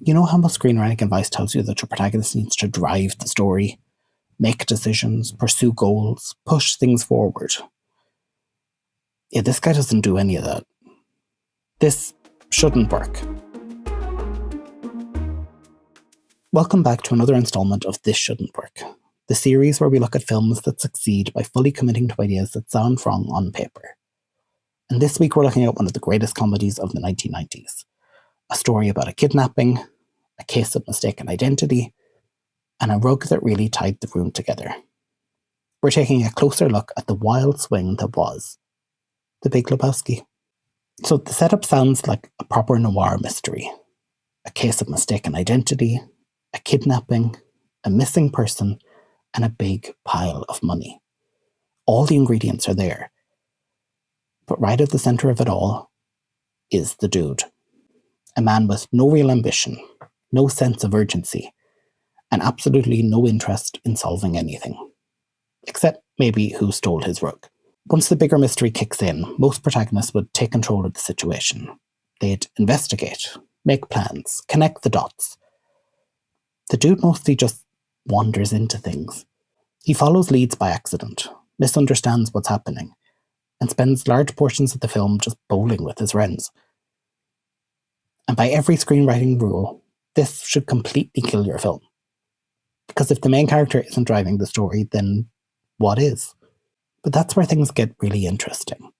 You know how most screenwriting advice tells you that your protagonist needs to drive the story, make decisions, pursue goals, push things forward? Yeah, this guy doesn't do any of that. This shouldn't work. Welcome back to another installment of This Shouldn't Work, the series where we look at films that succeed by fully committing to ideas that sound wrong on paper. And this week we're looking at one of the greatest comedies of the 1990s, a story about a kidnapping, a case of mistaken identity, and a rug that really tied the room together. We're taking a closer look at the wild swing that was The Big Lebowski. So the setup sounds like a proper noir mystery. A case of mistaken identity, a kidnapping, a missing person, and a big pile of money. All the ingredients are there. But right at the center of it all is the dude. A man with no real ambition, no sense of urgency, and absolutely no interest in solving anything. Except maybe who stole his rug. Once the bigger mystery kicks in, most protagonists would take control of the situation. They'd investigate, make plans, connect the dots. The dude mostly just wanders into things. He follows leads by accident, misunderstands what's happening, and spends large portions of the film just bowling with his friends. And by every screenwriting rule, this should completely kill your film. Because if the main character isn't driving the story, then what is? But that's where things get really interesting.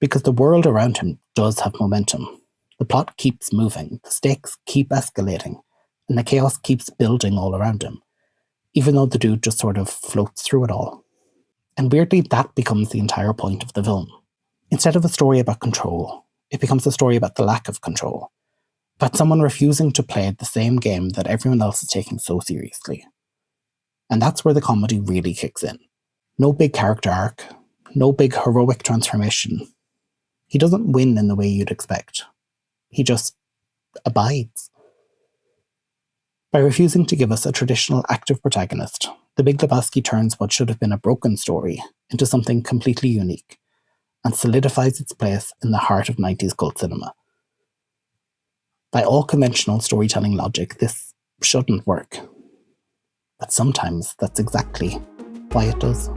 Because the world around him does have momentum. The plot keeps moving, the stakes keep escalating, and the chaos keeps building all around him, even though the dude just sort of floats through it all. And weirdly, that becomes the entire point of the film. Instead of a story about control, it becomes a story about the lack of control, about someone refusing to play the same game that everyone else is taking so seriously. And that's where the comedy really kicks in. No big character arc, no big heroic transformation. He doesn't win in the way you'd expect. He just abides. By refusing to give us a traditional active protagonist, The Big Lebowski turns what should have been a broken story into something completely unique, and solidifies its place in the heart of 90s cult cinema. By all conventional storytelling logic, this shouldn't work. But sometimes that's exactly why it does.